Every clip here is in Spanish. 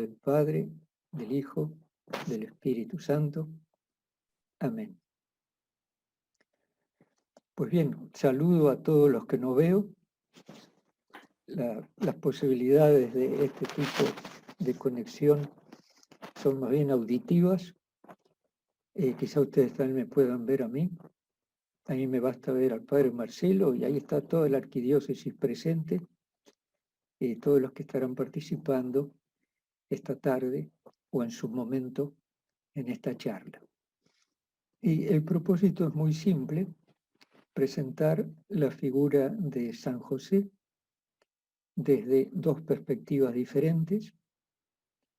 del Padre, del Hijo, del Espíritu Santo. Amén. Pues bien, saludo a todos los que no veo. Las posibilidades de este tipo de conexión son más bien auditivas. Quizá ustedes también me puedan ver a mí. A mí me basta ver al Padre Marcelo y ahí está toda la arquidiócesis presente y todos los que estarán participando esta tarde o en su momento en esta charla. Y el propósito es muy simple: presentar la figura de San José desde dos perspectivas diferentes.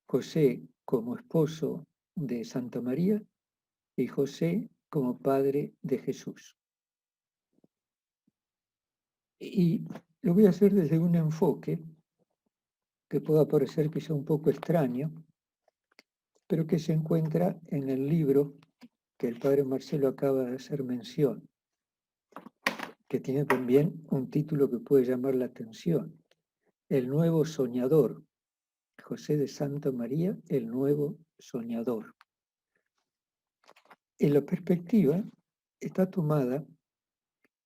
José como esposo de Santa María y José como padre de Jesús. Y lo voy a hacer desde un enfoque que pueda parecer quizá un poco extraño, pero que se encuentra en el libro que el padre Marcelo acaba de hacer mención, que tiene también un título que puede llamar la atención: El nuevo soñador, José de Santa María, el nuevo soñador. En la perspectiva está tomada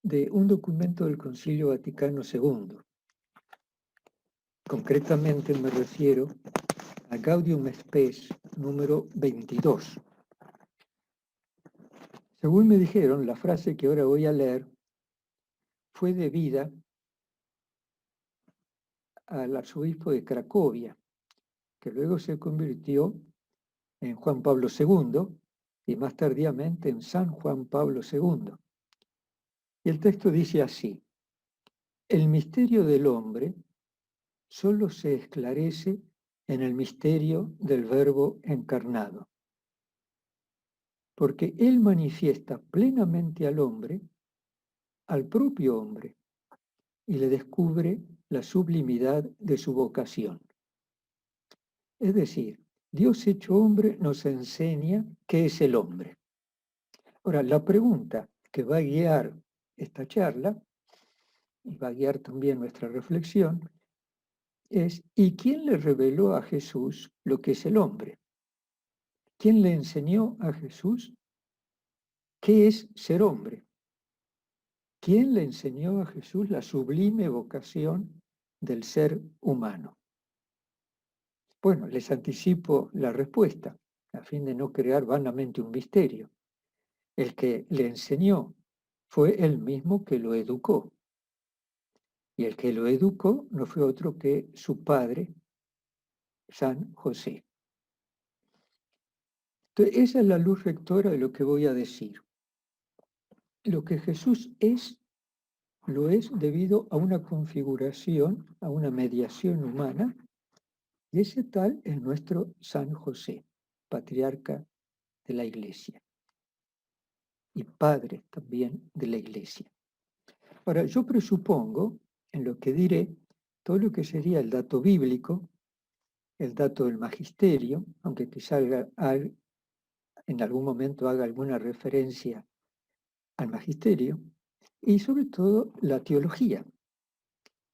de un documento del Concilio Vaticano II. Concretamente me refiero a Gaudium Spes número 22. Según me dijeron, la frase que ahora voy a leer fue debida al arzobispo de Cracovia, que luego se convirtió en Juan Pablo II y más tardíamente en San Juan Pablo II. Y el texto dice así: el misterio del hombre solo se esclarece en el misterio del Verbo encarnado, porque él manifiesta plenamente al hombre, al propio hombre, y le descubre la sublimidad de su vocación. Es decir, Dios hecho hombre nos enseña qué es el hombre. Ahora, la pregunta que va a guiar esta charla y va a guiar también nuestra reflexión es: ¿y quién le reveló a Jesús lo que es el hombre? ¿Quién le enseñó a Jesús qué es ser hombre? ¿Quién le enseñó a Jesús la sublime vocación del ser humano? Bueno, les anticipo la respuesta, a fin de no crear vanamente un misterio. El que le enseñó fue él mismo que lo educó. Y el que lo educó no fue otro que su padre, San José. Entonces, esa es la luz rectora de lo que voy a decir. Lo que Jesús es, lo es debido a una configuración, a una mediación humana, y ese tal es nuestro San José, patriarca de la Iglesia y padre también de la Iglesia. Ahora, yo presupongo, en lo que diré, todo lo que sería el dato bíblico, el dato del magisterio, aunque quizá en algún momento haga alguna referencia al magisterio, y sobre todo la teología,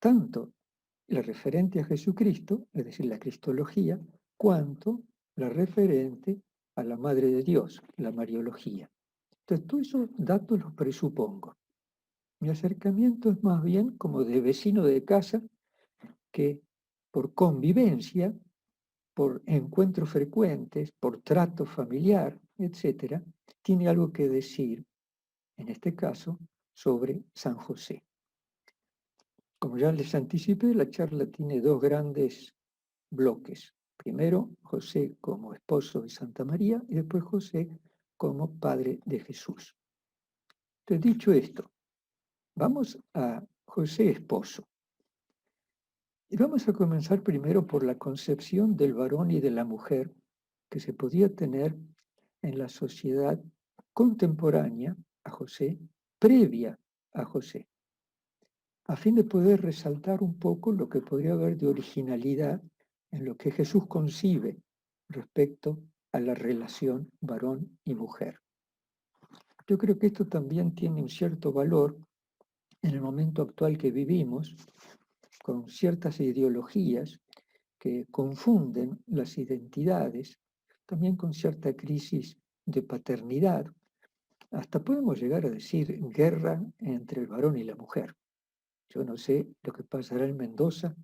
tanto la referente a Jesucristo, es decir, la cristología, cuanto la referente a la Madre de Dios, la mariología. Entonces, todos esos datos los presupongo. Mi acercamiento es más bien como de vecino de casa que por convivencia, por encuentros frecuentes, por trato familiar, etcétera, tiene algo que decir, en este caso, sobre San José. Como ya les anticipé, la charla tiene dos grandes bloques. Primero, José como esposo de Santa María y después José como padre de Jesús. Entonces, dicho esto, vamos a José esposo. Y vamos a comenzar primero por la concepción del varón y de la mujer que se podía tener en la sociedad contemporánea a José, previa a José, a fin de poder resaltar un poco lo que podría haber de originalidad en lo que Jesús concibe respecto a la relación varón y mujer. Yo creo que esto también tiene un cierto valor en el momento actual que vivimos, con ciertas ideologías que confunden las identidades, también con cierta crisis de paternidad. Hasta podemos llegar a decir guerra entre el varón y la mujer. Yo no sé lo que pasará en Mendoza,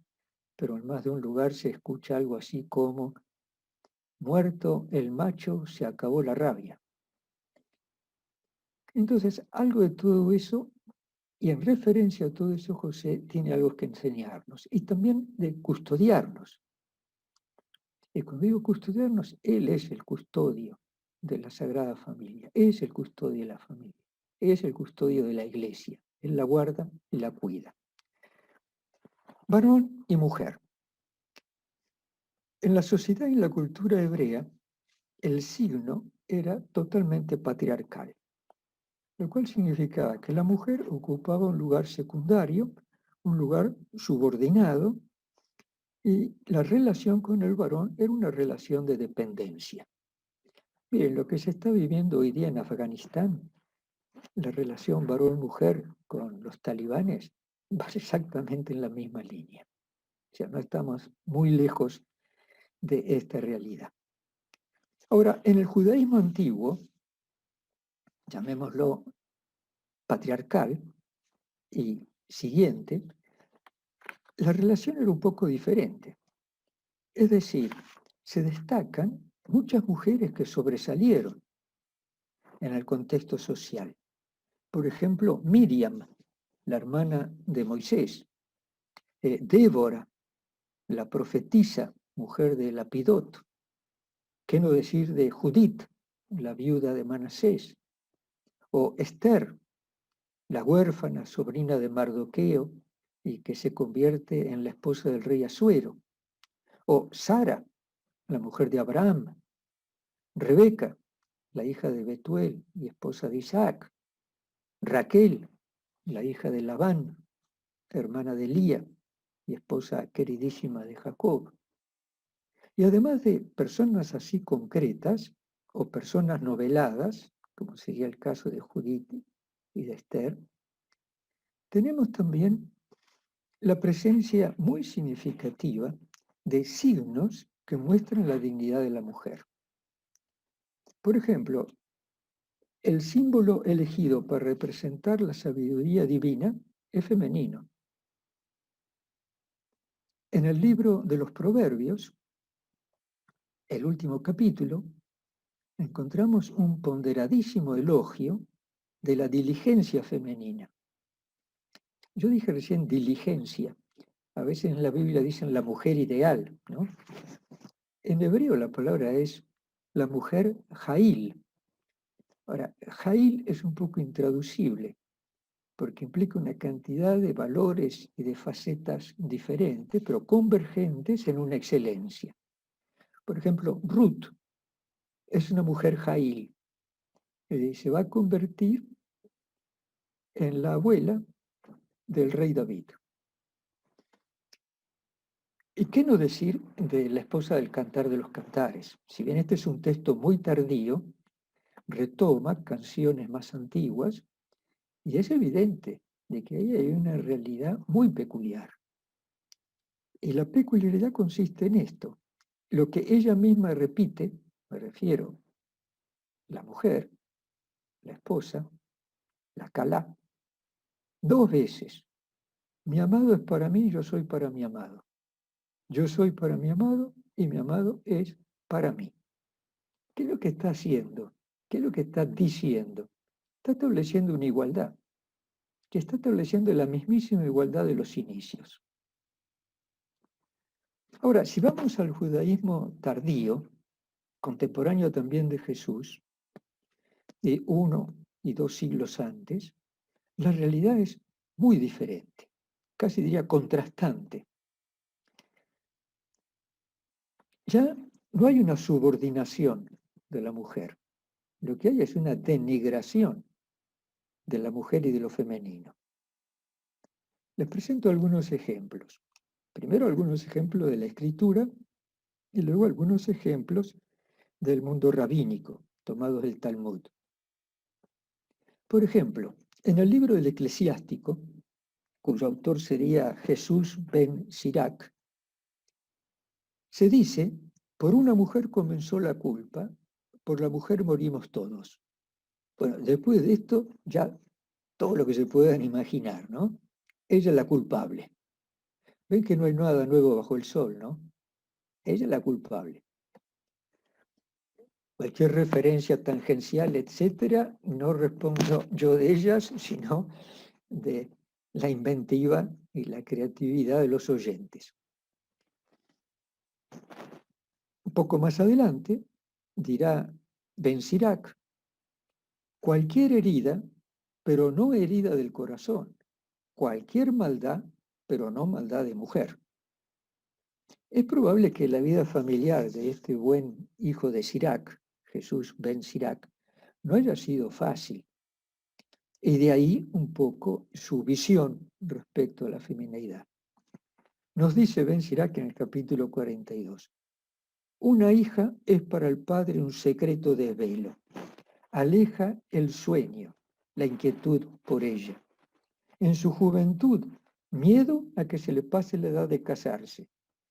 pero en más de un lugar se escucha algo así como: muerto el macho, se acabó la rabia. Entonces, algo de todo eso, y en referencia a todo eso, José tiene algo que enseñarnos, y también de custodiarnos. Y cuando digo custodiarnos, Él es el custodio de la Sagrada Familia, es el custodio de la familia, es el custodio de la Iglesia. Él la guarda y la cuida. Varón y mujer. En la sociedad y en la cultura hebrea, el signo era totalmente patriarcal, lo cual significaba que la mujer ocupaba un lugar secundario, un lugar subordinado, y la relación con el varón era una relación de dependencia. Miren, lo que se está viviendo hoy día en Afganistán, la relación varón-mujer con los talibanes, va exactamente en la misma línea. O sea, no estamos muy lejos de esta realidad. Ahora, en el judaísmo antiguo, llamémoslo patriarcal y siguiente, la relación era un poco diferente. Es decir, se destacan muchas mujeres que sobresalieron en el contexto social. Por ejemplo, Miriam, la hermana de Moisés, Débora, la profetisa, mujer de Lapidot, qué no decir de Judith, la viuda de Manasés, o Esther, la huérfana sobrina de Mardoqueo y que se convierte en la esposa del rey Asuero, o Sara, la mujer de Abraham, Rebeca, la hija de Betuel y esposa de Isaac, Raquel, la hija de Labán, hermana de Lía y esposa queridísima de Jacob. Y además de personas así concretas o personas noveladas, como sería el caso de Judith y de Esther, tenemos también la presencia muy significativa de signos que muestran la dignidad de la mujer. Por ejemplo, el símbolo elegido para representar la sabiduría divina es femenino. En el libro de los Proverbios, el último capítulo, encontramos un ponderadísimo elogio de la diligencia femenina. Yo dije recién diligencia. A veces en la Biblia dicen la mujer ideal, ¿no? En hebreo la palabra es la mujer Jail. Ahora, Jail es un poco intraducible porque implica una cantidad de valores y de facetas diferentes, pero convergentes en una excelencia. Por ejemplo, Ruth es una mujer Jail. Se va a convertir en la abuela del rey David. ¿Y qué no decir de la esposa del Cantar de los Cantares? Si bien este es un texto muy tardío, retoma canciones más antiguas y es evidente de que ahí hay una realidad muy peculiar. Y la peculiaridad consiste en esto. Lo que ella misma repite, me refiero, la mujer, la esposa, la calá, dos veces. Mi amado es para mí, yo soy para mi amado. Yo soy para mi amado y mi amado es para mí. ¿Qué es lo que está haciendo? ¿Qué es lo que está diciendo? Está estableciendo una igualdad, que está estableciendo la mismísima igualdad de los inicios. Ahora, si vamos al judaísmo tardío, contemporáneo también de Jesús, de 1 y 2 siglos antes, la realidad es muy diferente, casi diría contrastante. Ya no hay una subordinación de la mujer, lo que hay es una denigración de la mujer y de lo femenino. Les presento algunos ejemplos. Primero algunos ejemplos de la escritura y luego algunos ejemplos del mundo rabínico, tomados del Talmud. Por ejemplo, en el libro del Eclesiástico, cuyo autor sería Jesús ben Sirac, Se dice, por una mujer comenzó la culpa, por la mujer morimos todos. Bueno, después de esto, ya todo lo que se puedan imaginar, ¿no? Ella es la culpable. Ven que no hay nada nuevo bajo el sol, ¿no? Ella es la culpable. Cualquier referencia tangencial, etcétera, no respondo yo de ellas, sino de la inventiva y la creatividad de los oyentes. Un poco más adelante dirá Ben Sirac, cualquier herida, pero no herida del corazón, cualquier maldad, pero no maldad de mujer. Es probable que la vida familiar de este buen hijo de Sirac, Jesús Ben Sirac, no haya sido fácil. Y de ahí un poco su visión respecto a la femineidad. Nos dice Ben Sirac en el capítulo 42, una hija es para el padre un secreto de velo, aleja el sueño, la inquietud por ella. En su juventud, miedo a que se le pase la edad de casarse.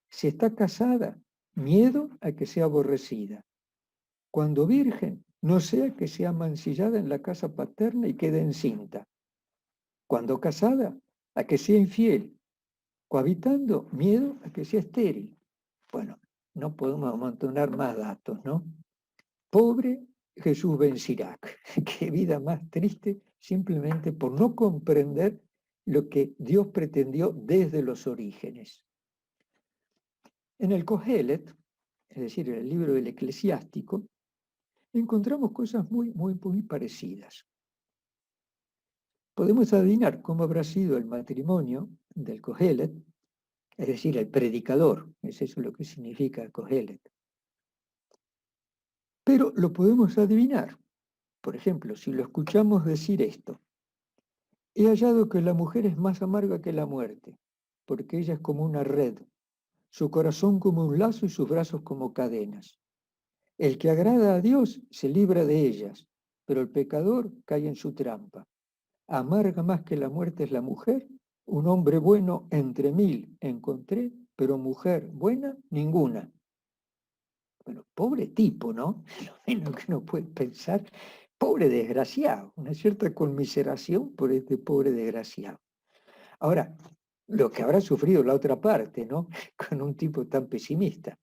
Si está casada, miedo a que sea aborrecida. Cuando virgen, no sea que sea mancillada en la casa paterna y quede encinta. Cuando casada, a que sea infiel. Cohabitando, miedo a que sea estéril. Bueno, no podemos amontonar más datos, ¿no? Pobre Jesús Ben Sirac, qué vida más triste simplemente por no comprender lo que Dios pretendió desde los orígenes. En el Cogelet, es decir, en el libro del Eclesiástico, encontramos cosas muy parecidas. Podemos adivinar cómo habrá sido el matrimonio del Cogelet, es decir, el predicador, es eso lo que significa Cogelet. Pero lo podemos adivinar. Por ejemplo, si lo escuchamos decir esto, he hallado que la mujer es más amarga que la muerte, porque ella es como una red, su corazón como un lazo y sus brazos como cadenas. El que agrada a Dios se libra de ellas, pero el pecador cae en su trampa. Amarga más que la muerte es la mujer, un hombre bueno entre mil encontré, pero mujer buena ninguna. Bueno, pobre tipo, ¿no? Lo menos que uno puede pensar, pobre desgraciado, una cierta conmiseración por este pobre desgraciado. Ahora, lo que habrá sufrido la otra parte, ¿no? Con un tipo tan pesimista.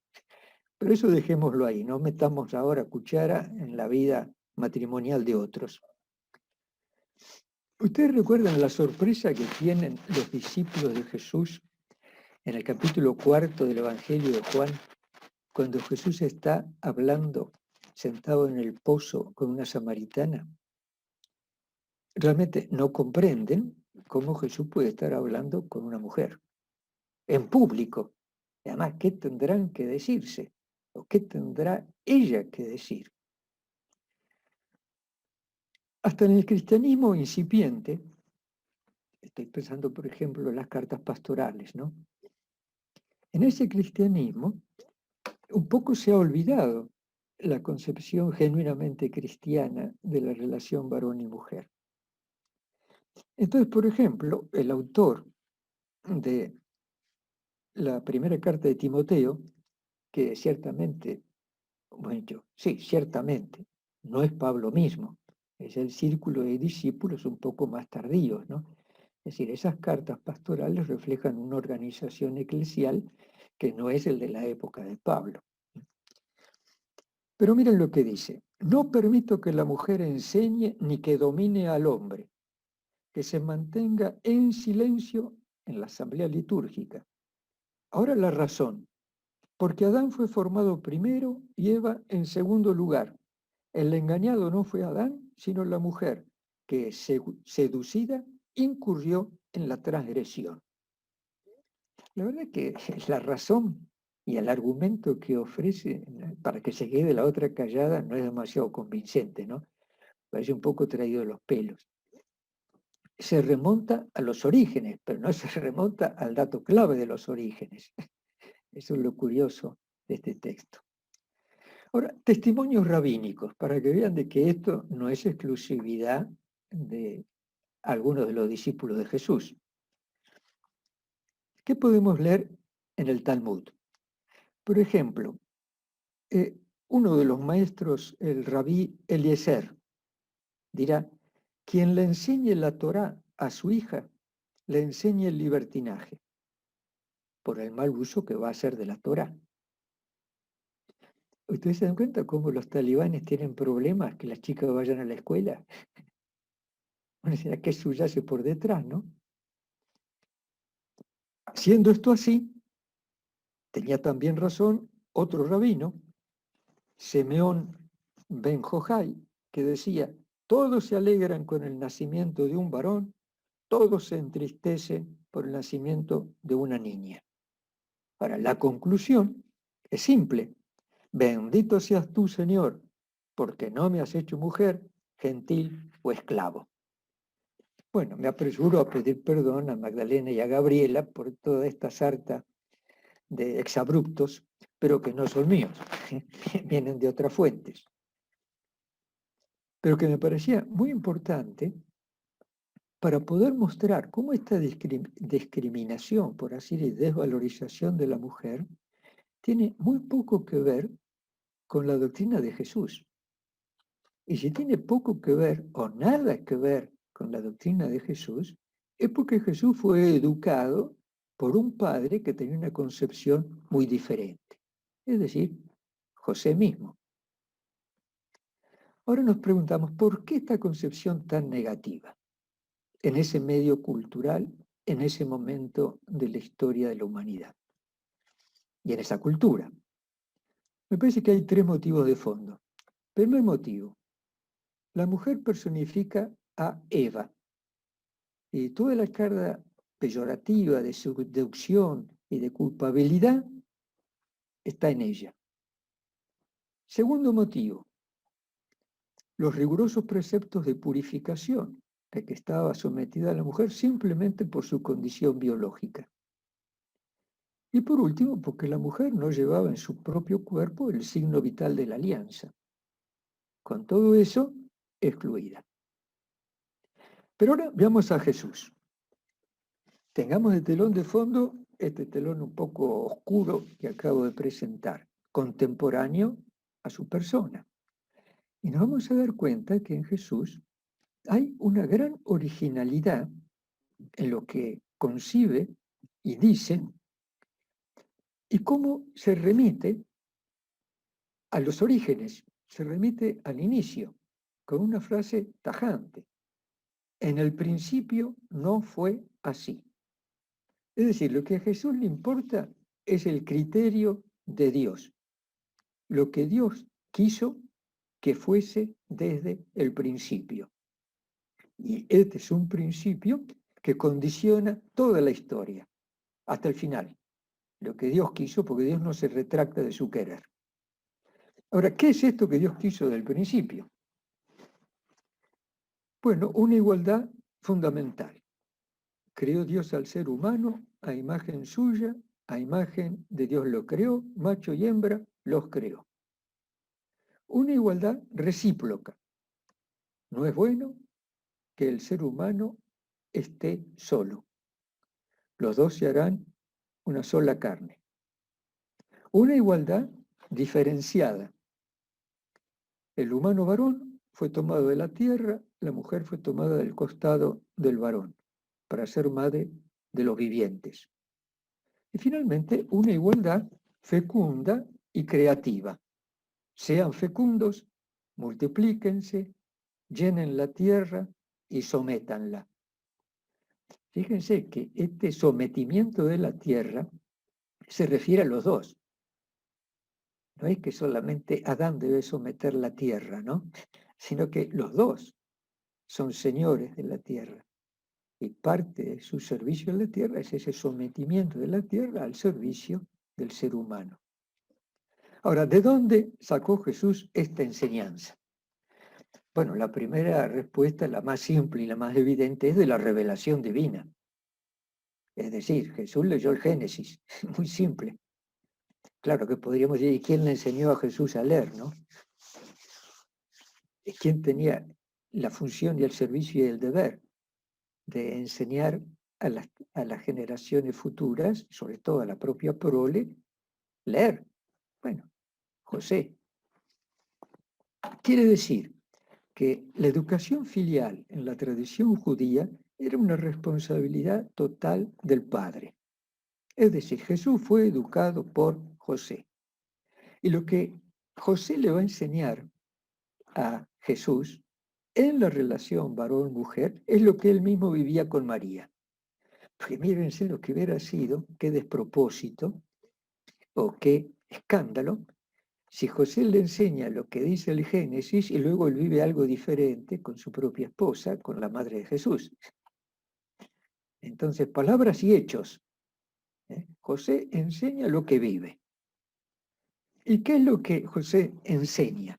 Pero eso dejémoslo ahí, no metamos ahora cuchara en la vida matrimonial de otros. ¿Ustedes recuerdan la sorpresa que tienen los discípulos de Jesús en el capítulo 4 del Evangelio de Juan, cuando Jesús está hablando sentado en el pozo con una samaritana? Realmente no comprenden cómo Jesús puede estar hablando con una mujer en público. Y además, ¿qué tendrán que decirse? ¿O qué tendrá ella que decir? Hasta en el cristianismo incipiente, estoy pensando, por ejemplo, en las cartas pastorales, ¿no? En ese cristianismo, un poco se ha olvidado la concepción genuinamente cristiana de la relación varón y mujer. Entonces, por ejemplo, el autor de la primera carta de Timoteo, que ciertamente, bueno, sí, ciertamente, no es Pablo mismo, es el círculo de discípulos un poco más tardíos, ¿no? Es decir, esas cartas pastorales reflejan una organización eclesial que no es el de la época de Pablo. Pero miren lo que dice, no permito que la mujer enseñe ni que domine al hombre, que se mantenga en silencio en la asamblea litúrgica. Ahora la razón, porque Adán fue formado primero y Eva en segundo lugar. El engañado no fue Adán, sino la mujer, que seducida incurrió en la transgresión. La verdad es que la razón y el argumento que ofrece para que se quede la otra callada no es demasiado convincente, ¿no? Parece un poco traído de los pelos. Se remonta a los orígenes, pero no se remonta al dato clave de los orígenes. Eso es lo curioso de este texto. Ahora, testimonios rabínicos, para que vean de que esto no es exclusividad de algunos de los discípulos de Jesús. ¿Qué podemos leer en el Talmud? Por ejemplo, uno de los maestros, el rabí Eliezer, dirá, quien le enseñe la Torá a su hija, le enseñe el libertinaje, por el mal uso que va a hacer de la Torá. ¿Ustedes se dan cuenta cómo los talibanes tienen problemas que las chicas vayan a la escuela? Bueno, será que subyace por detrás, ¿no? Siendo esto así, tenía también razón otro rabino, Simeón ben Jojai, que decía, todos se alegran con el nacimiento de un varón, todos se entristecen por el nacimiento de una niña. Ahora, la conclusión es simple. Bendito seas tú, Señor, porque no me has hecho mujer, gentil o esclavo. Bueno, me apresuro a pedir perdón a Magdalena y a Gabriela por toda esta sarta de exabruptos, pero que no son míos, vienen de otras fuentes. Pero que me parecía muy importante para poder mostrar cómo esta discriminación, por así decirlo, desvalorización de la mujer, tiene muy poco que ver con la doctrina de Jesús. Y si tiene poco que ver o nada que ver con la doctrina de Jesús, es porque Jesús fue educado por un padre que tenía una concepción muy diferente, es decir, José mismo. Ahora nos preguntamos, ¿por qué esta concepción tan negativa en ese medio cultural, en ese momento de la historia de la humanidad y en esa cultura? Me parece que hay tres motivos de fondo. Primer motivo, la mujer personifica a Eva, y toda la carga peyorativa de seducción y de culpabilidad está en ella. Segundo motivo, los rigurosos preceptos de purificación a que estaba sometida la mujer simplemente por su condición biológica. Y por último, porque la mujer no llevaba en su propio cuerpo el signo vital de la alianza. Con todo eso, excluida. Pero ahora veamos a Jesús. Tengamos de telón de fondo este telón un poco oscuro que acabo de presentar, contemporáneo a su persona. Y nos vamos a dar cuenta que en Jesús hay una gran originalidad en lo que concibe y dice y cómo se remite a los orígenes, se remite al inicio, con una frase tajante. En el principio no fue así. Es decir, lo que a Jesús le importa es el criterio de Dios, lo que Dios quiso que fuese desde el principio. Y este es un principio que condiciona toda la historia, hasta el final. Lo que Dios quiso, porque Dios no se retracta de su querer. Ahora, ¿qué es esto que Dios quiso del principio? Bueno, una igualdad fundamental. Creó Dios al ser humano a imagen suya, a imagen de Dios lo creó, macho y hembra los creó. Una igualdad recíproca. No es bueno que el ser humano esté solo. Los dos se harán una sola carne. Una igualdad diferenciada. El humano varón fue tomado de la tierra, la mujer fue tomada del costado del varón, para ser madre de los vivientes. Y finalmente, una igualdad fecunda y creativa. Sean fecundos, multiplíquense, llenen la tierra y sométanla. Fíjense que este sometimiento de la tierra se refiere a los dos. No es que solamente Adán debe someter la tierra, ¿no? Sino que los dos son señores de la tierra. Y parte de su servicio en la tierra es ese sometimiento de la tierra al servicio del ser humano. Ahora, ¿de dónde sacó Jesús esta enseñanza? Bueno, la primera respuesta, la más simple y la más evidente, es de la revelación divina. Es decir, Jesús leyó el Génesis, muy simple. Claro que podríamos decir, ¿y quién le enseñó a Jesús a leer, no? ¿Quién tenía la función y el servicio y el deber de enseñar a las generaciones futuras, sobre todo a la propia prole, leer. Bueno, José. Quiere decir que la educación filial en la tradición judía era una responsabilidad total del padre. Es decir, Jesús fue educado por José. Y lo que José le va a enseñar a Jesús en la relación varón-mujer es lo que él mismo vivía con María. Porque mírense lo que hubiera sido, qué despropósito o qué escándalo, si José le enseña lo que dice el Génesis y luego él vive algo diferente con su propia esposa, con la madre de Jesús. Entonces, palabras y hechos. José enseña lo que vive. ¿Y qué es lo que José enseña?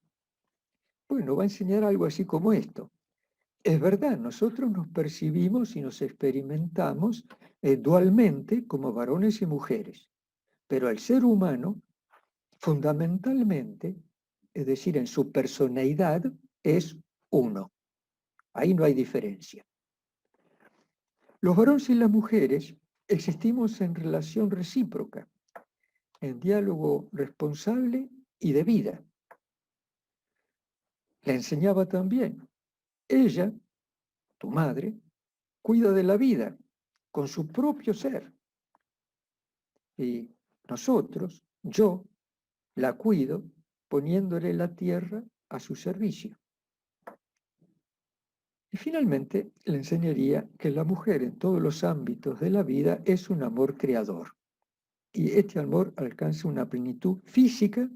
Bueno, va a enseñar algo así como esto. Es verdad, nosotros nos percibimos y nos experimentamos dualmente como varones y mujeres, pero el ser humano, fundamentalmente, es decir, en su personalidad, es uno. Ahí no hay diferencia. Los varones y las mujeres existimos en relación recíproca, en diálogo responsable y de vida. Le enseñaba también, ella, tu madre, cuida de la vida con su propio ser. Y nosotros, yo, la cuido poniéndole la tierra a su servicio. Y finalmente le enseñaría que la mujer en todos los ámbitos de la vida es un amor creador. Y este amor alcanza una plenitud física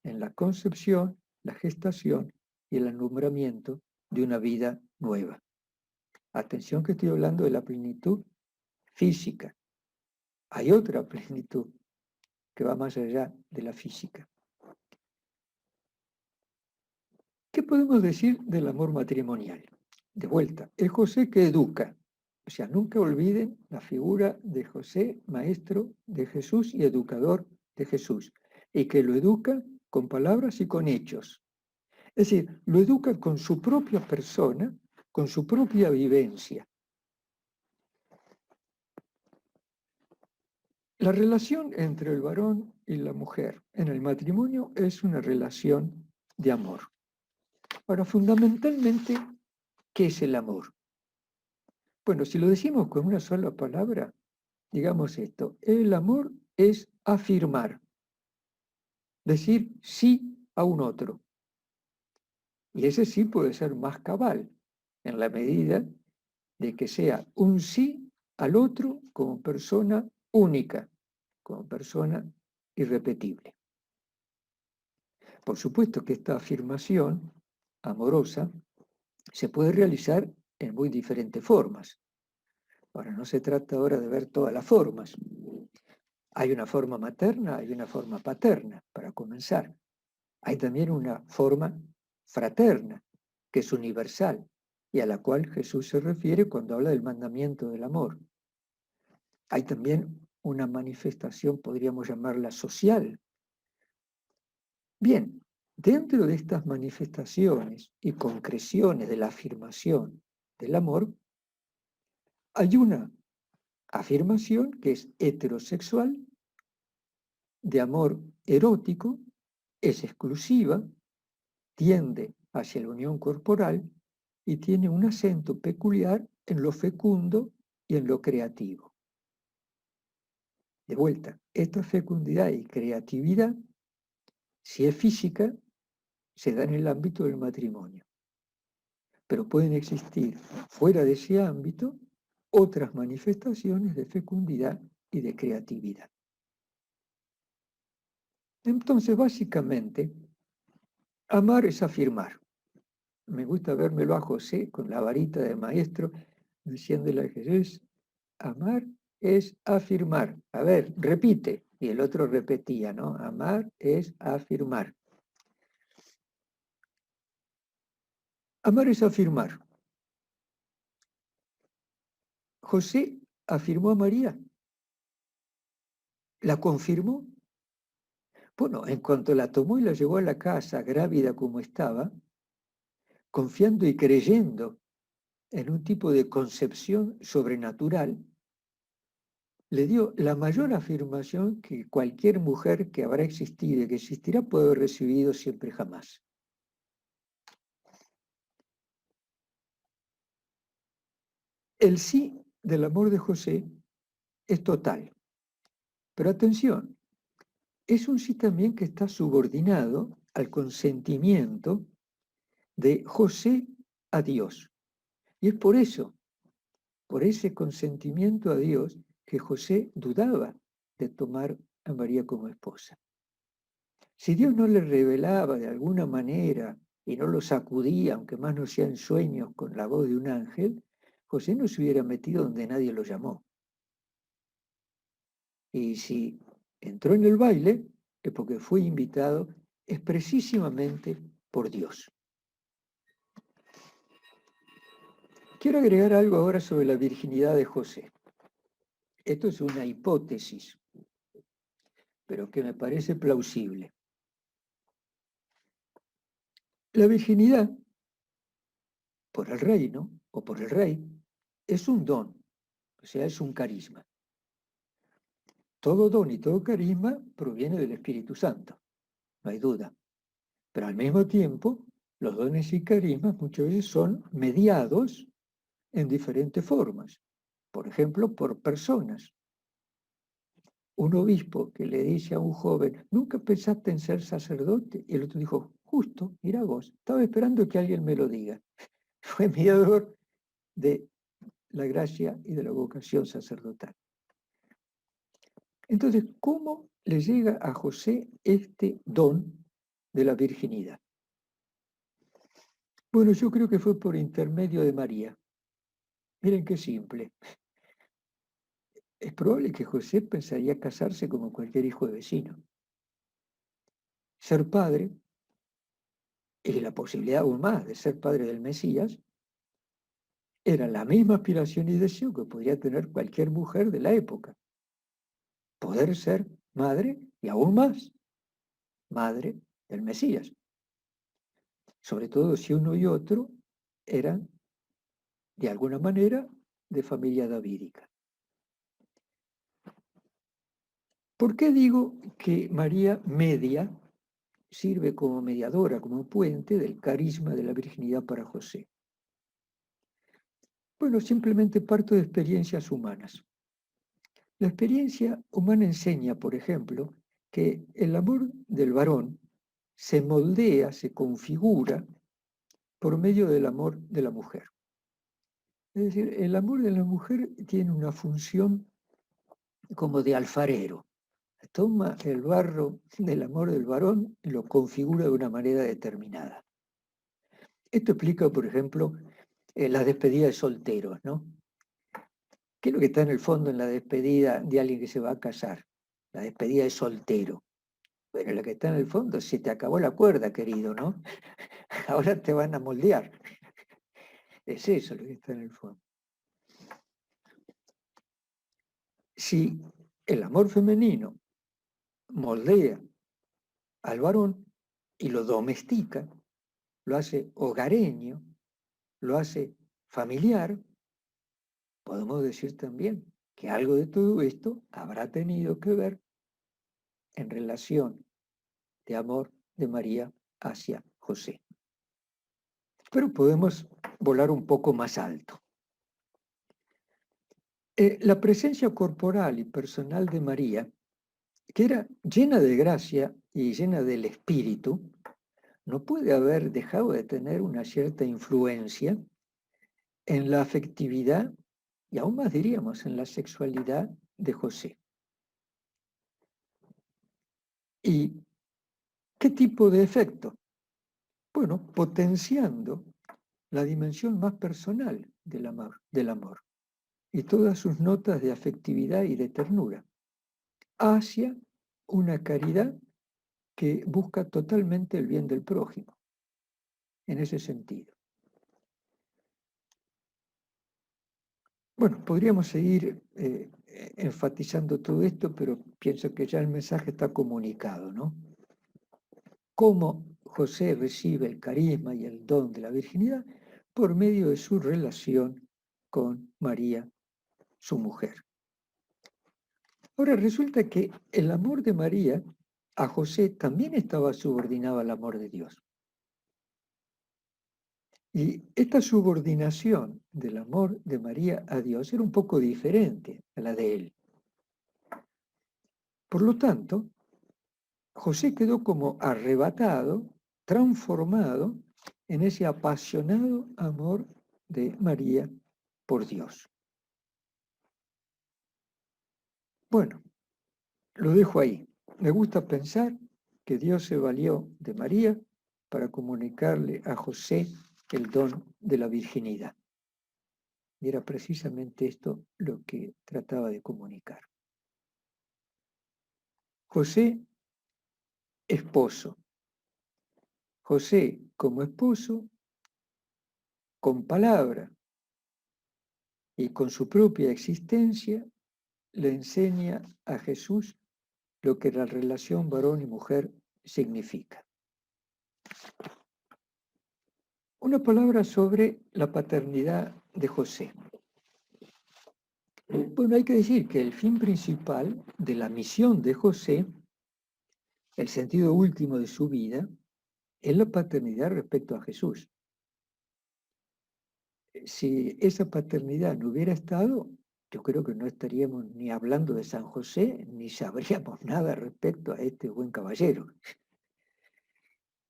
en la concepción, la gestación y el alumbramiento de una vida nueva. Atención que estoy hablando de la plenitud física. Hay otra plenitud que va más allá de la física. ¿Qué podemos decir del amor matrimonial? De vuelta, es José que educa. O sea, nunca olviden la figura de José, maestro de Jesús y educador de Jesús, y que lo educa con palabras y con hechos. Es decir, lo educa con su propia persona, con su propia vivencia. La relación entre el varón y la mujer en el matrimonio es una relación de amor. Ahora, fundamentalmente, ¿qué es el amor? Bueno, si lo decimos con una sola palabra, digamos esto, el amor es afirmar, decir sí a un otro. Y ese sí puede ser más cabal, en la medida de que sea un sí al otro como persona única, como persona irrepetible. Por supuesto que esta afirmación amorosa se puede realizar en muy diferentes formas. Ahora, no se trata ahora de ver todas las formas. Hay una forma materna, hay una forma paterna, para comenzar. Hay también una forma fraterna, que es universal, y a la cual Jesús se refiere cuando habla del mandamiento del amor. Hay también una manifestación, podríamos llamarla social. Bien, dentro de estas manifestaciones y concreciones de la afirmación del amor, hay una afirmación que es heterosexual, de amor erótico, es exclusiva, tiende hacia la unión corporal y tiene un acento peculiar en lo fecundo y en lo creativo. De vuelta, esta fecundidad y creatividad, si es física, se da en el ámbito del matrimonio. Pero pueden existir fuera de ese ámbito otras manifestaciones de fecundidad y de creatividad. Entonces, básicamente, amar es afirmar. Me gusta vérmelo a José con la varita de maestro diciéndole a Jesús, amar es afirmar. A ver, repite. Y el otro repetía, ¿no? Amar es afirmar. Amar es afirmar. José afirmó a María. La confirmó. Bueno, en cuanto la tomó y la llevó a la casa, grávida como estaba, confiando y creyendo en un tipo de concepción sobrenatural, le dio la mayor afirmación que cualquier mujer que habrá existido y que existirá puede haber recibido siempre y jamás. El sí del amor de José es total. Pero atención, es un sí también que está subordinado al consentimiento de José a Dios. Y es por eso, por ese consentimiento a Dios, que José dudaba de tomar a María como esposa. Si Dios no le revelaba de alguna manera y no lo sacudía, aunque más no sea en sueños, con la voz de un ángel, José no se hubiera metido donde nadie lo llamó. Y si entró en el baile, es porque fue invitado expresísimamente por Dios. Quiero agregar algo ahora sobre la virginidad de José. Esto es una hipótesis, pero que me parece plausible. La virginidad, por el reino o por el rey, es un don, o sea, es un carisma. Todo don y todo carisma proviene del Espíritu Santo, no hay duda. Pero al mismo tiempo, los dones y carismas muchas veces son mediados en diferentes formas. Por ejemplo, por personas. Un obispo que le dice a un joven, ¿nunca pensaste en ser sacerdote? Y el otro dijo, justo, mira vos, estaba esperando que alguien me lo diga. Fue mediador de la gracia y de la vocación sacerdotal. Entonces, ¿cómo le llega a José este don de la virginidad? Bueno, yo creo que fue por intermedio de María. Miren qué simple. Es probable que José pensaría casarse como cualquier hijo de vecino. Ser padre, y la posibilidad aún más de ser padre del Mesías, era la misma aspiración y deseo que podría tener cualquier mujer de la época. Poder ser madre y aún más madre del Mesías. Sobre todo si uno y otro eran, de alguna manera, de familia davídica. ¿Por qué digo que María media sirve como mediadora, como puente del carisma de la virginidad para José? Bueno, simplemente parto de experiencias humanas. La experiencia humana enseña, por ejemplo, que el amor del varón se moldea, se configura por medio del amor de la mujer. Es decir, el amor de la mujer tiene una función como de alfarero. Toma el barro del amor del varón y lo configura de una manera determinada. Esto explica, por ejemplo, la despedida de solteros, ¿no? ¿Qué es lo que está en el fondo en la despedida de alguien que se va a casar? La despedida de soltero. Bueno, lo que está en el fondo, se te acabó la cuerda, querido, ¿no? Ahora te van a moldear. Es eso lo que está en el fondo. Si el amor femenino moldea al varón y lo domestica, lo hace hogareño, lo hace familiar, podemos decir también que algo de todo esto habrá tenido que ver en relación de amor de María hacia José. Pero podemos volar un poco más alto. La presencia corporal y personal de María, que era llena de gracia y llena del espíritu, no puede haber dejado de tener una cierta influencia en la afectividad y aún más diríamos en la sexualidad de José. ¿Y qué tipo de efecto? Bueno, potenciando la dimensión más personal del amor y todas sus notas de afectividad y de ternura hacia una caridad que busca totalmente el bien del prójimo, en ese sentido. Bueno, podríamos seguir enfatizando todo esto, pero pienso que ya el mensaje está comunicado, ¿no? Cómo José recibe el carisma y el don de la virginidad por medio de su relación con María, su mujer. Ahora resulta que el amor de María a José también estaba subordinado al amor de Dios. Y esta subordinación del amor de María a Dios era un poco diferente a la de él. Por lo tanto, José quedó como arrebatado, transformado en ese apasionado amor de María por Dios. Bueno, lo dejo ahí. Me gusta pensar que Dios se valió de María para comunicarle a José el don de la virginidad. Y era precisamente esto lo que trataba de comunicar. José, esposo. José, como esposo, con palabra y con su propia existencia, le enseña a Jesús lo que la relación varón y mujer significa. Una palabra sobre la paternidad de José. Bueno, hay que decir que el fin principal de la misión de José, el sentido último de su vida, es la paternidad respecto a Jesús. Si esa paternidad no hubiera estado, yo creo que no estaríamos ni hablando de San José, ni sabríamos nada respecto a este buen caballero.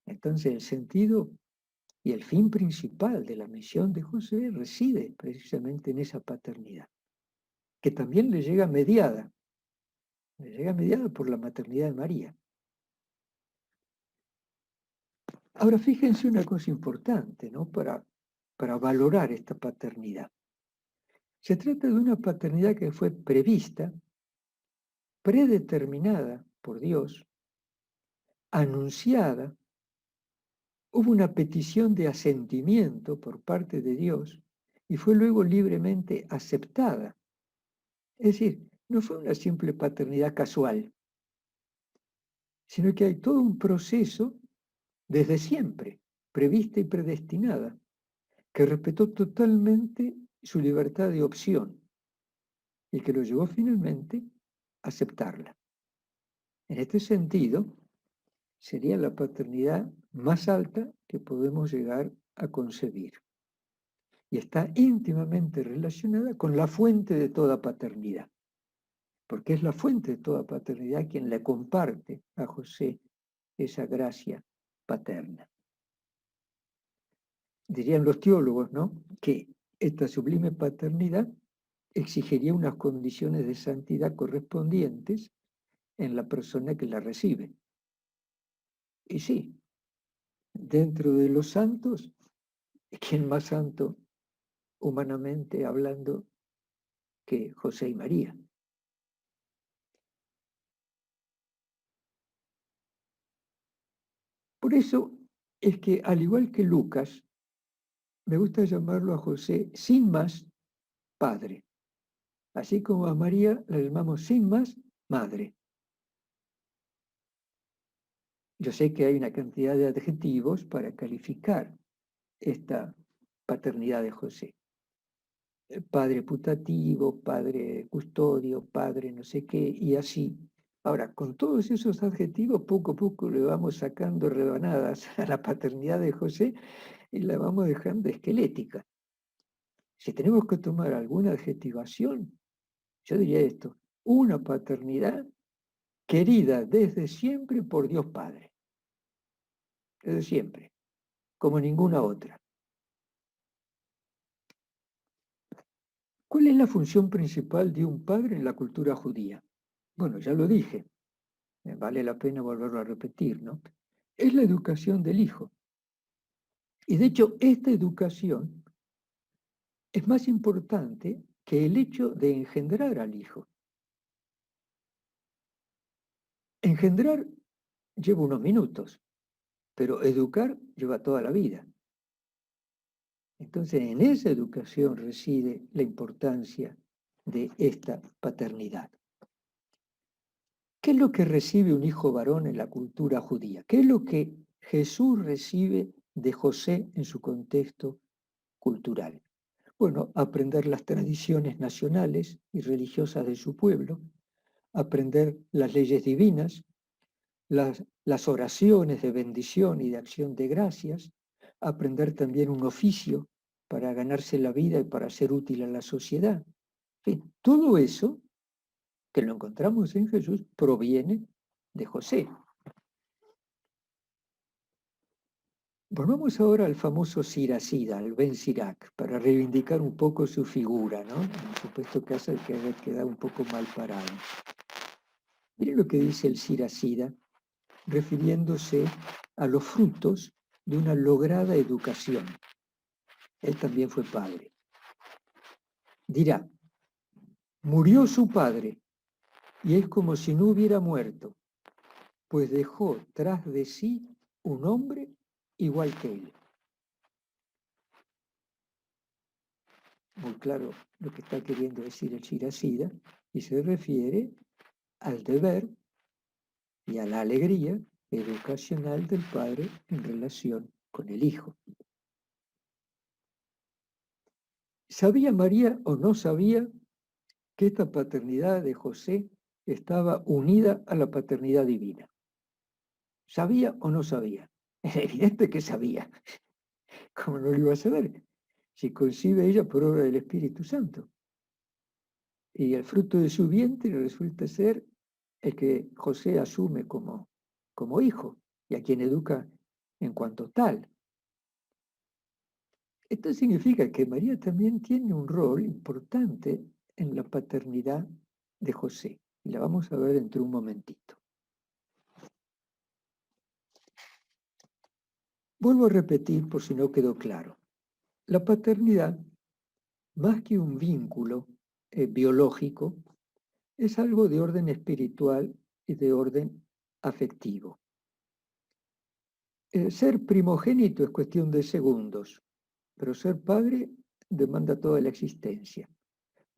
Entonces, el sentido y el fin principal de la misión de José reside precisamente en esa paternidad, que también le llega mediada por la maternidad de María. Ahora, fíjense una cosa importante, ¿no? Para valorar esta paternidad. Se trata de una paternidad que fue prevista, predeterminada por Dios, anunciada, hubo una petición de asentimiento por parte de Dios y fue luego libremente aceptada. Es decir, no fue una simple paternidad casual, sino que hay todo un proceso desde siempre, prevista y predestinada, que respetó totalmente su libertad de opción y que lo llevó finalmente a aceptarla. En este sentido, sería la paternidad más alta que podemos llegar a concebir. Y está íntimamente relacionada con la fuente de toda paternidad, porque es la fuente de toda paternidad quien le comparte a José esa gracia paterna. Dirían los teólogos, ¿no?, que esta sublime paternidad exigiría unas condiciones de santidad correspondientes en la persona que la recibe. Y sí, dentro de los santos, ¿quién más santo humanamente hablando que José y María? Por eso es que, al igual que Lucas, me gusta llamarlo a José sin más padre, así como a María la llamamos sin más madre. Yo sé que hay una cantidad de adjetivos para calificar esta paternidad de José. Padre putativo, padre custodio, padre no sé qué, y así. Ahora, con todos esos adjetivos, poco a poco le vamos sacando rebanadas a la paternidad de José y la vamos dejando esquelética. Si tenemos que tomar alguna adjetivación, yo diría esto: una paternidad querida desde siempre por Dios Padre, desde siempre, como ninguna otra. ¿Cuál es la función principal de un padre en la cultura judía? Bueno, ya lo dije, vale la pena volverlo a repetir, ¿no? Es la educación del hijo. Y de hecho, esta educación es más importante que el hecho de engendrar al hijo. Engendrar lleva unos minutos, pero educar lleva toda la vida. Entonces, en esa educación reside la importancia de esta paternidad. ¿Qué es lo que recibe un hijo varón en la cultura judía? ¿Qué es lo que Jesús recibe de José en su contexto cultural? Bueno, aprender las tradiciones nacionales y religiosas de su pueblo, aprender las leyes divinas, las oraciones de bendición y de acción de gracias, aprender también un oficio para ganarse la vida y para ser útil a la sociedad. En fin, todo eso, que lo encontramos en Jesús, proviene de José. Volvamos ahora al famoso Siracida, al Ben Sirac, para reivindicar un poco su figura, ¿no? Por supuesto que hace que haya quedado un poco mal parado. Miren lo que dice el Siracida, refiriéndose a los frutos de una lograda educación. Él también fue padre. Dirá, murió su padre, y es como si no hubiera muerto, pues dejó tras de sí un hombre igual que él. Muy claro lo que está queriendo decir el Siracida, y se refiere al deber y a la alegría educacional del padre en relación con el hijo. ¿Sabía María o no sabía que esta paternidad de José estaba unida a la paternidad divina? ¿Sabía o no sabía? Es evidente que sabía. ¿Cómo no lo iba a saber? Si concibe ella por obra del Espíritu Santo. Y el fruto de su vientre resulta ser el que José asume como hijo y a quien educa en cuanto tal. Esto significa que María también tiene un rol importante en la paternidad de José. Y la vamos a ver dentro de un momentito. Vuelvo a repetir por si no quedó claro. La paternidad, más que un vínculo biológico, es algo de orden espiritual y de orden afectivo. Ser primogénito es cuestión de segundos, pero ser padre demanda toda la existencia.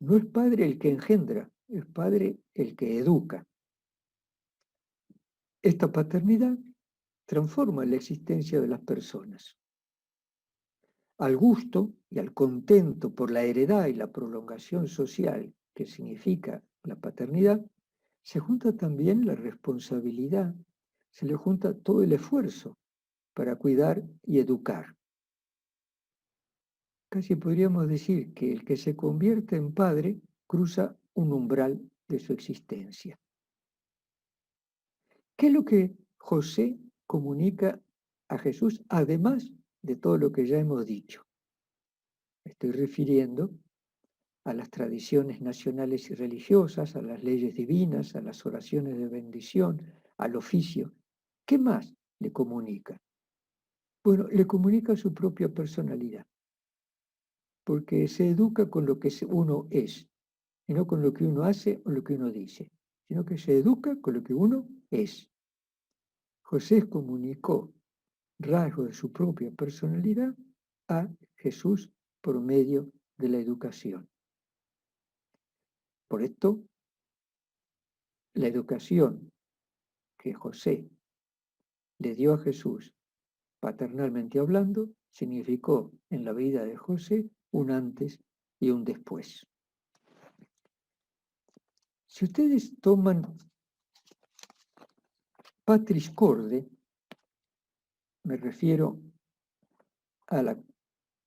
No es padre el que engendra, es padre el que educa. Esta paternidad transforma la existencia de las personas. Al gusto y al contento por la heredad y la prolongación social que significa la paternidad, se junta también la responsabilidad, se le junta todo el esfuerzo para cuidar y educar. Casi podríamos decir que el que se convierte en padre cruza un umbral de su existencia. ¿Qué es lo que José comunica a Jesús, además de todo lo que ya hemos dicho? Me estoy refiriendo a las tradiciones nacionales y religiosas, a las leyes divinas, a las oraciones de bendición, al oficio. ¿Qué más le comunica? Bueno, le comunica su propia personalidad, porque se educa con lo que uno es, y no con lo que uno hace o lo que uno dice, sino que se educa con lo que uno es. José comunicó rasgos de su propia personalidad a Jesús por medio de la educación. Por esto, la educación que José le dio a Jesús, paternalmente hablando, significó en la vida de José un antes y un después. Si ustedes toman Patris Corde, me refiero a la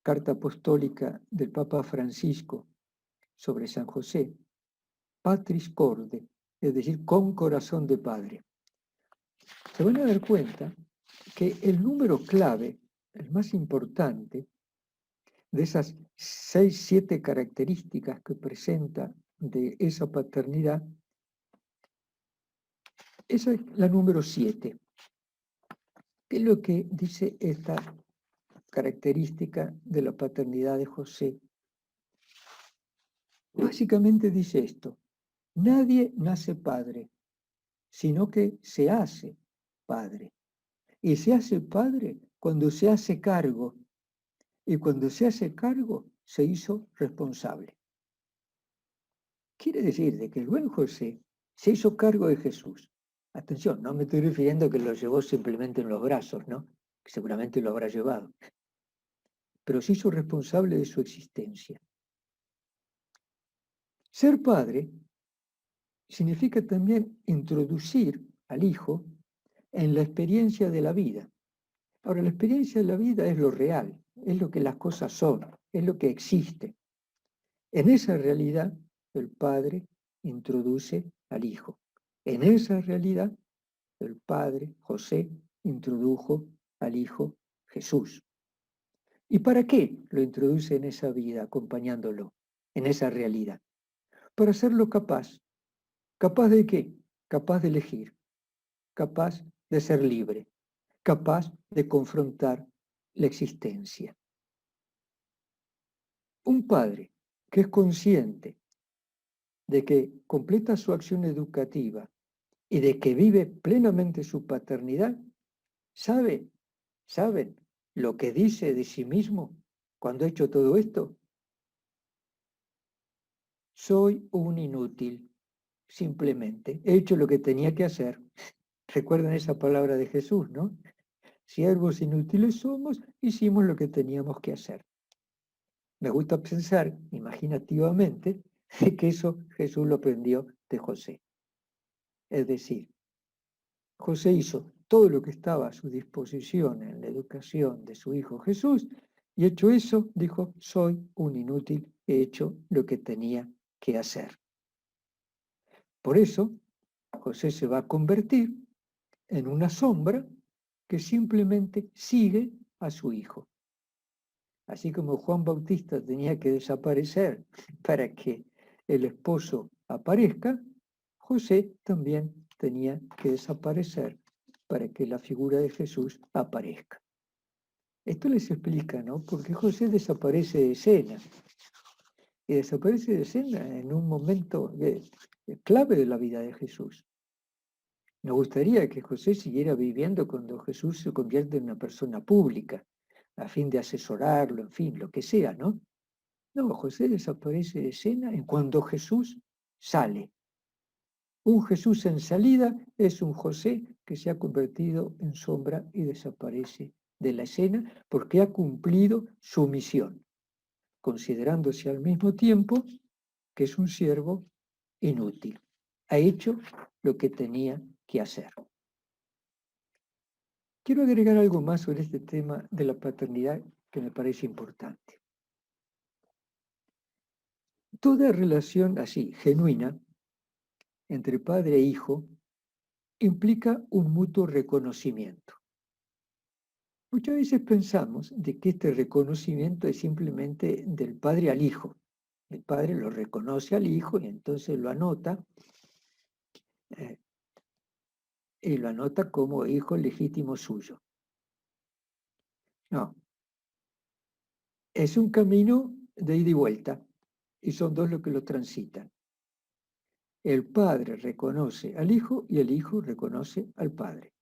carta apostólica del Papa Francisco sobre San José, Patris Corde, es decir, con corazón de padre. Se van a dar cuenta que el número clave, el más importante, de esas 6, 7 características que presenta de esa paternidad, esa es la número 7. ¿Qué es lo que dice esta característica de la paternidad de José? Básicamente dice esto: nadie nace padre, sino que se hace padre. Y se hace padre cuando se hace cargo. Y cuando se hace cargo, se hizo responsable. Quiere decir de que el buen José se hizo cargo de Jesús. Atención, no me estoy refiriendo a que lo llevó simplemente en los brazos, ¿no? Que seguramente lo habrá llevado. Pero se hizo responsable de su existencia. Ser padre significa también introducir al hijo en la experiencia de la vida. Ahora, la experiencia de la vida es lo real, es lo que las cosas son, es lo que existe. En esa realidad, el Padre introduce al Hijo. En esa realidad, el Padre, José, introdujo al Hijo Jesús. ¿Y para qué lo introduce en esa vida, acompañándolo, en esa realidad? Para hacerlo capaz. ¿Capaz de qué? Capaz de elegir, capaz de ser libre, capaz de confrontar la existencia. Un padre que es consciente de que completa su acción educativa y de que vive plenamente su paternidad, ¿saben lo que dice de sí mismo cuando ha hecho todo esto? Soy un inútil, simplemente. He hecho lo que tenía que hacer. Recuerdan esa palabra de Jesús, ¿no? Siervos inútiles somos, hicimos lo que teníamos que hacer. Me gusta pensar imaginativamente que eso Jesús lo aprendió de José. Es decir, José hizo todo lo que estaba a su disposición en la educación de su hijo Jesús y hecho eso, dijo, soy un inútil, he hecho lo que tenía que hacer. Por eso, José se va a convertir en una sombra que simplemente sigue a su hijo. Así como Juan Bautista tenía que desaparecer para que el esposo aparezca, José también tenía que desaparecer para que la figura de Jesús aparezca. Esto les explica, ¿no? Porque José desaparece de escena. Y desaparece de escena en un momento clave de la vida de Jesús. Nos gustaría que José siguiera viviendo cuando Jesús se convierte en una persona pública, a fin de asesorarlo, en fin, lo que sea, ¿no? No, José desaparece de escena en cuando Jesús sale. Un Jesús en salida es un José que se ha convertido en sombra y desaparece de la escena porque ha cumplido su misión, considerándose al mismo tiempo que es un siervo inútil. Ha hecho lo que tenía que hacer. Quiero agregar algo más sobre este tema de la paternidad que me parece importante. Toda relación así, genuina, entre padre e hijo, implica un mutuo reconocimiento. Muchas veces pensamos de que este reconocimiento es simplemente del padre al hijo. El padre lo reconoce al hijo y entonces lo anota, eh, y lo anota como hijo legítimo suyo. No, es un camino de ida y vuelta y son dos los que lo transitan. El padre reconoce al hijo y el hijo reconoce al padre.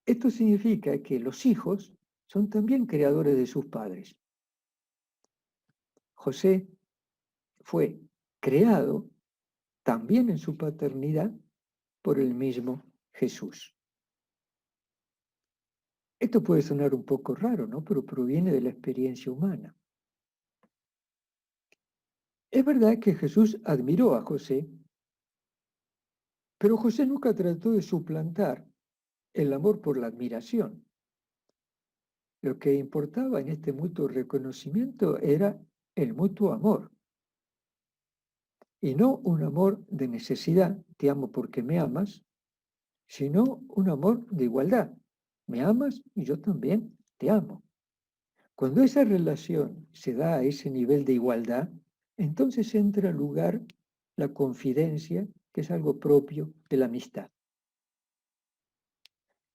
Esto significa que los hijos son también creadores de sus padres. José fue creado también en su paternidad por el mismo Jesús. Esto puede sonar un poco raro, ¿no? Pero proviene de la experiencia humana. Es verdad que Jesús admiró a José, pero José nunca trató de suplantar el amor por la admiración. Lo que importaba en este mutuo reconocimiento era el mutuo amor. Y no un amor de necesidad, te amo porque me amas, sino un amor de igualdad. Me amas y yo también te amo. Cuando esa relación se da a ese nivel de igualdad, entonces entra en lugar la confidencia, que es algo propio de la amistad.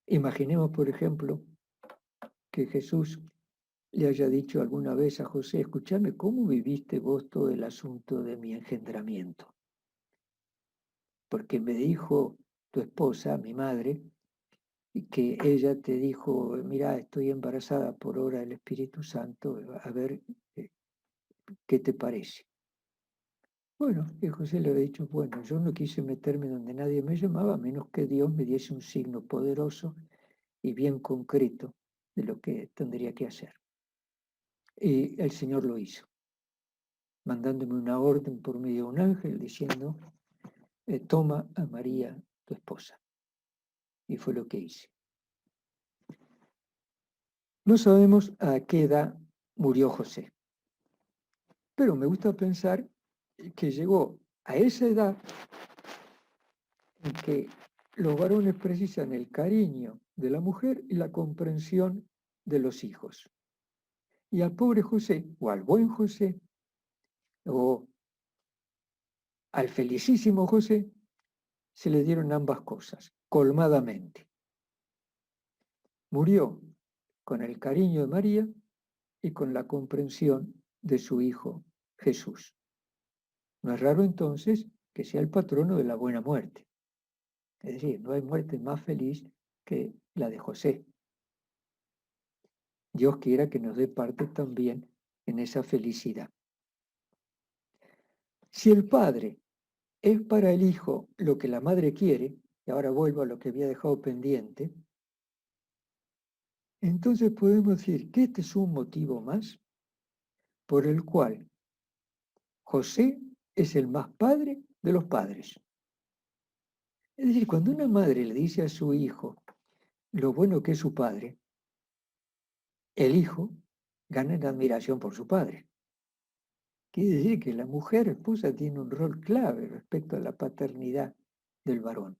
Imaginemos, por ejemplo, que Jesús le haya dicho alguna vez a José, escúchame, ¿cómo viviste vos todo el asunto de mi engendramiento? Porque me dijo tu esposa, mi madre, que ella te dijo, mira, estoy embarazada por obra del Espíritu Santo, a ver qué te parece. Bueno, y José le había dicho, bueno, yo no quise meterme donde nadie me llamaba, a menos que Dios me diese un signo poderoso y bien concreto de lo que tendría que hacer. Y el Señor lo hizo, mandándome una orden por medio de un ángel diciendo, toma a María, tu esposa. Y fue lo que hice. No sabemos a qué edad murió José, pero me gusta pensar que llegó a esa edad en que los varones precisan el cariño de la mujer y la comprensión de los hijos. Y al pobre José, o al buen José, o al felicísimo José, se le dieron ambas cosas, colmadamente. Murió con el cariño de María y con la comprensión de su hijo Jesús. No es raro entonces que sea el patrono de la buena muerte. Es decir, no hay muerte más feliz que la de José. Dios quiera que nos dé parte también en esa felicidad. Si el padre es para el hijo lo que la madre quiere, y ahora vuelvo a lo que había dejado pendiente, entonces podemos decir que este es un motivo más por el cual José es el más padre de los padres. Es decir, cuando una madre le dice a su hijo lo bueno que es su padre, el hijo gana en admiración por su padre. Quiere decir que la mujer esposa tiene un rol clave respecto a la paternidad del varón.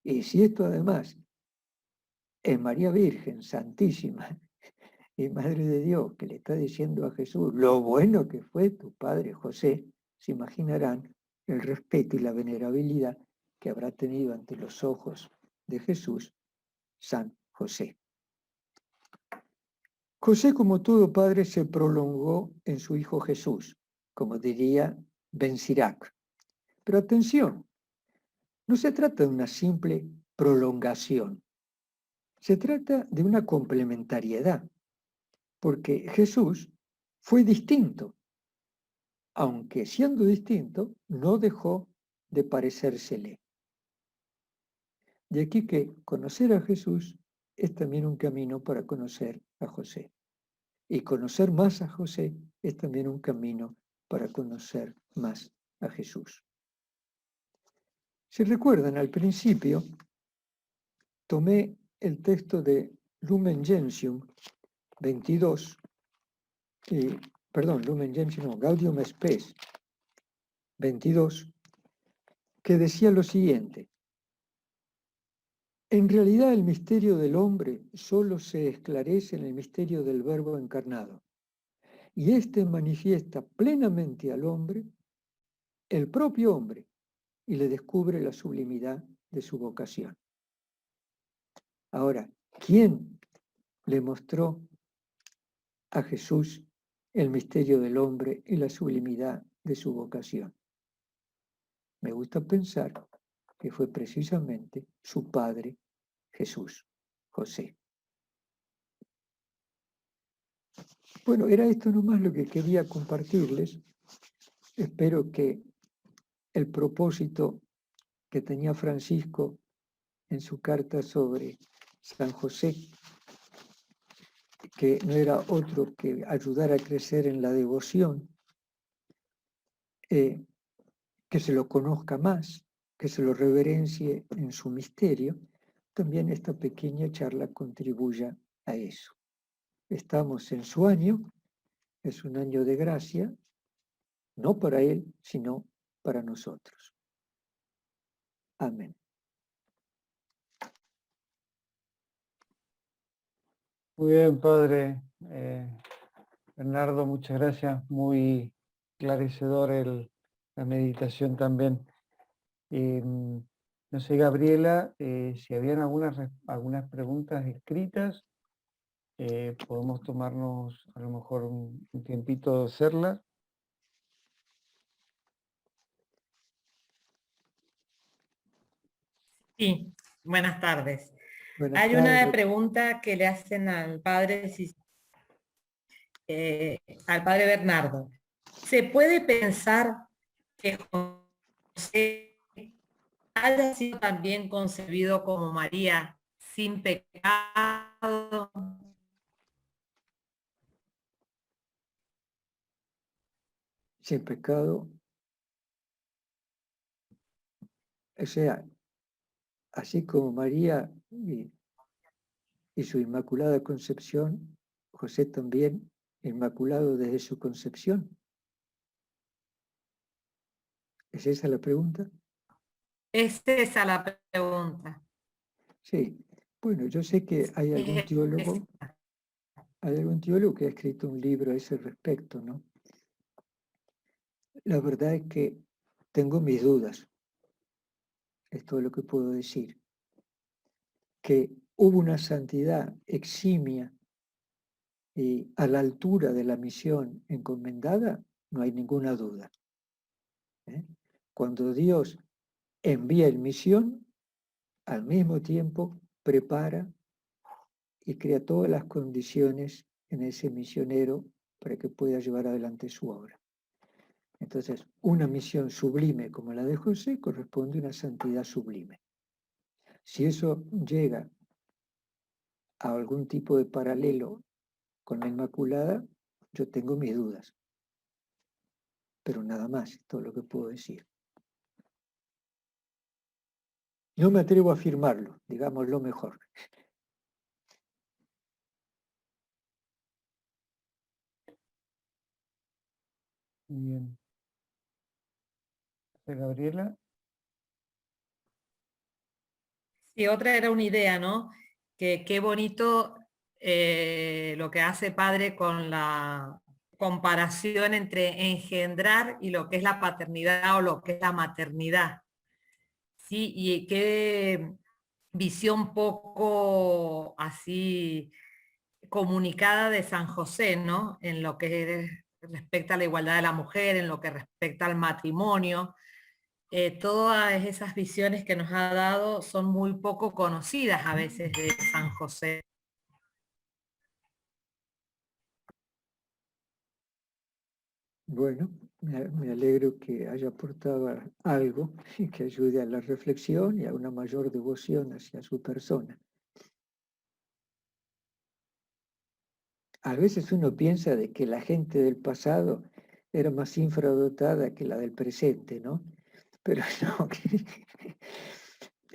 Y si esto además es María Virgen, Santísima y Madre de Dios, que le está diciendo a Jesús lo bueno que fue tu padre José, se imaginarán el respeto y la venerabilidad que habrá tenido ante los ojos de Jesús San José. José, como todo padre, se prolongó en su hijo Jesús, como diría Ben Sirac. Pero atención, no se trata de una simple prolongación, se trata de una complementariedad, porque Jesús fue distinto, aunque siendo distinto, no dejó de parecérsele. De aquí que conocer a Jesús es también un camino para conocer a José. Y conocer más a José es también un camino para conocer más a Jesús. Si recuerdan, al principio tomé el texto de Lumen Gentium 22, Lumen Gentium, no, Gaudium Spes 22, que decía lo siguiente: en realidad el misterio del hombre solo se esclarece en el misterio del Verbo encarnado, y éste manifiesta plenamente al hombre, el propio hombre, y le descubre la sublimidad de su vocación. Ahora, ¿quién le mostró a Jesús el misterio del hombre y la sublimidad de su vocación? Me gusta pensar que fue precisamente su padre Jesús, José. Bueno, era esto nomás lo que quería compartirles. Espero que el propósito que tenía Francisco en su carta sobre San José, que no era otro que ayudar a crecer en la devoción, que se lo conozca más, que se lo reverencie en su misterio, también esta pequeña charla contribuya a eso. Estamos en su año, es un año de gracia, no para él, sino para nosotros. Amén. Muy bien, padre Bernardo, muchas gracias. Muy esclarecedor la meditación también. No sé, Gabriela, si habían algunas preguntas escritas, podemos tomarnos a lo mejor un tiempito de hacerlas. Sí, buenas tardes. Buenas Hay una tardes. pregunta que le hacen al padre Bernardo. ¿Se puede pensar que José haya sido también concebido como María sin pecado? Sin pecado, O sea, así como María y su Inmaculada Concepción, José también inmaculado desde su concepción. ¿Es esa la pregunta? Es esa la pregunta. Sí. Bueno, yo sé que hay algún teólogo que ha escrito un libro a ese respecto, ¿no? La verdad es que tengo mis dudas. Es todo lo que puedo decir. Que hubo una santidad eximia y a la altura de la misión encomendada, no hay ninguna duda. Cuando Dios envía en misión, al mismo tiempo prepara y crea todas las condiciones en ese misionero para que pueda llevar adelante su obra. Entonces, una misión sublime como la de José corresponde a una santidad sublime. Si eso llega a algún tipo de paralelo con la Inmaculada, yo tengo mis dudas. Pero nada más, todo lo que puedo decir. No me atrevo a afirmarlo, digámoslo mejor. Bien. Gabriela. Y otra era una idea, ¿no? Que qué bonito lo que hace padre con la comparación entre engendrar y lo que es la paternidad o lo que es la maternidad. Sí, y qué visión poco así comunicada de San José, ¿no? En lo que respecta a la igualdad de la mujer, en lo que respecta al matrimonio. Todas esas visiones que nos ha dado son muy poco conocidas a veces de San José. Bueno, me alegro que haya aportado algo y que ayude a la reflexión y a una mayor devoción hacia su persona. A veces uno piensa de que la gente del pasado era más infradotada que la del presente, ¿no? Pero no,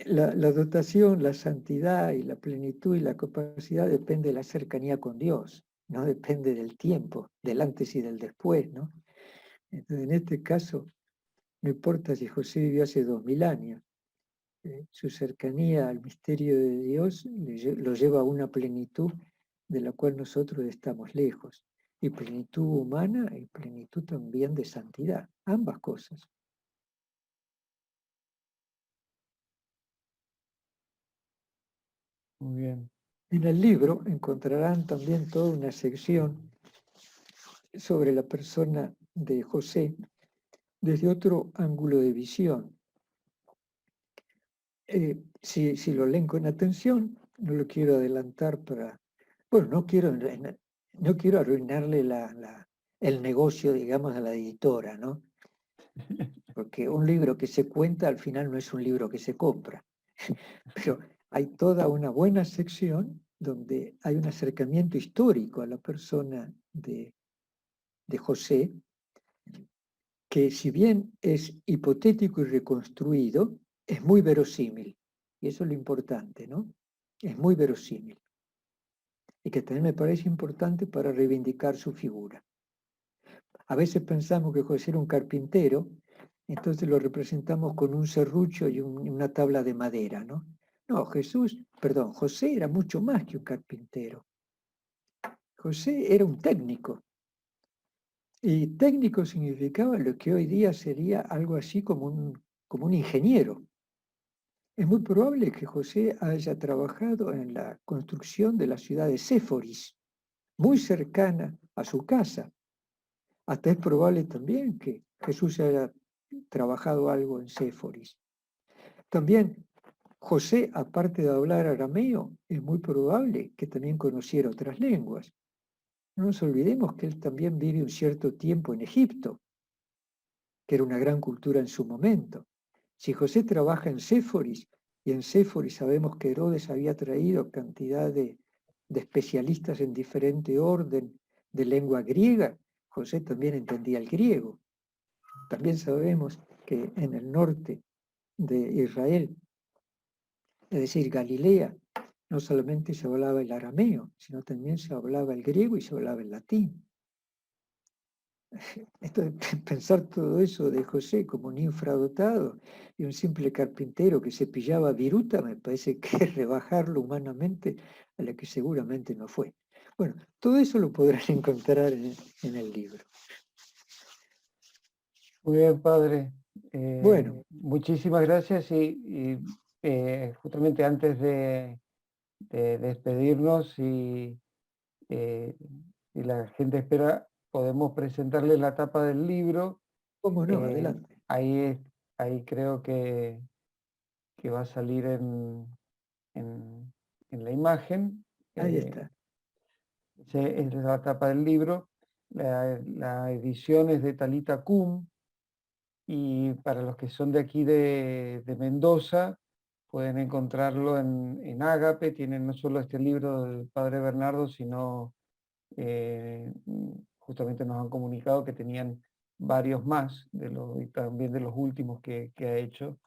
la dotación, la santidad y la plenitud y la capacidad depende de la cercanía con Dios, no depende del tiempo, del antes y del después, ¿no? Entonces, en este caso, no importa si José vivió hace 2000 años, su cercanía al misterio de Dios lo lleva a una plenitud de la cual nosotros estamos lejos, y plenitud humana y plenitud también de santidad, ambas cosas. Muy bien. En el libro encontrarán también toda una sección sobre la persona de José desde otro ángulo de visión. Si lo leen con atención, no lo quiero adelantar para... Bueno, no quiero arruinarle el negocio, digamos, a la editora, ¿no? Porque un libro que se cuenta al final no es un libro que se compra. Pero hay toda una buena sección donde hay un acercamiento histórico a la persona de José, que si bien es hipotético y reconstruido, es muy verosímil. Y eso es lo importante, ¿no? Es muy verosímil. Y que también me parece importante para reivindicar su figura. A veces pensamos que José era un carpintero, entonces lo representamos con un serrucho y una tabla de madera, ¿no? No, José era mucho más que un carpintero. José era un técnico. Y técnico significaba lo que hoy día sería algo así como un ingeniero. Es muy probable que José haya trabajado en la construcción de la ciudad de Séforis, muy cercana a su casa. Hasta es probable también que Jesús haya trabajado algo en Séforis. También José, aparte de hablar arameo, es muy probable que también conociera otras lenguas. No nos olvidemos que él también vive un cierto tiempo en Egipto, que era una gran cultura en su momento. Si José trabaja en Séforis, y en Séforis sabemos que Herodes había traído cantidad de especialistas en diferente orden de lengua griega, José también entendía el griego. También sabemos que en el norte de Israel, es decir, Galilea, no solamente se hablaba el arameo, sino también se hablaba el griego y se hablaba el latín. Esto de pensar todo eso de José como un infradotado y un simple carpintero que se pillaba viruta, me parece que es rebajarlo humanamente a la que seguramente no fue. Bueno, todo eso lo podrán encontrar en el libro. Muy bien, padre. Bueno. Muchísimas gracias justamente antes de despedirnos y la gente espera, podemos presentarles la tapa del libro. ¿Cómo no? Adelante. Ahí creo que va a salir en la imagen. Ahí está. Es la tapa del libro. La edición es de Talita Kum, y para los que son de aquí de Mendoza, pueden encontrarlo en Ágape. Tienen no solo este libro del padre Bernardo, sino justamente nos han comunicado que tenían varios más, y también de los últimos que ha hecho.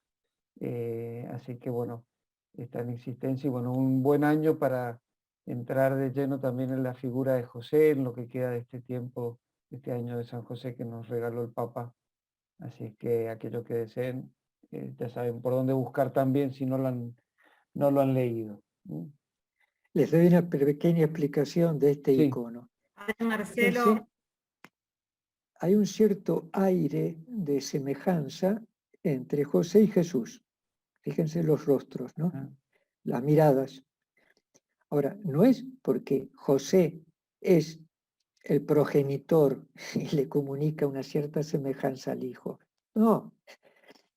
Así que bueno, está en existencia y bueno, un buen año para entrar de lleno también en la figura de José, en lo que queda de este tiempo, este año de San José que nos regaló el Papa. Así que aquellos que deseen, ya saben por dónde buscar también si no lo han leído. Les doy una pequeña explicación de este Sí. icono. Marcelo. Fíjense, hay un cierto aire de semejanza entre José y Jesús. Fíjense los rostros, ¿no? Las miradas. Ahora, no es porque José es el progenitor y le comunica una cierta semejanza al hijo. No,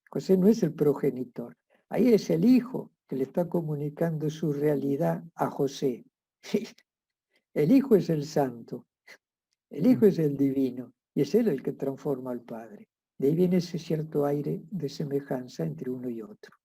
José no es el progenitor. Ahí es el hijo que le está comunicando su realidad a José. El hijo es el santo, el hijo es el divino y es él el que transforma al Padre. De ahí viene ese cierto aire de semejanza entre uno y otro.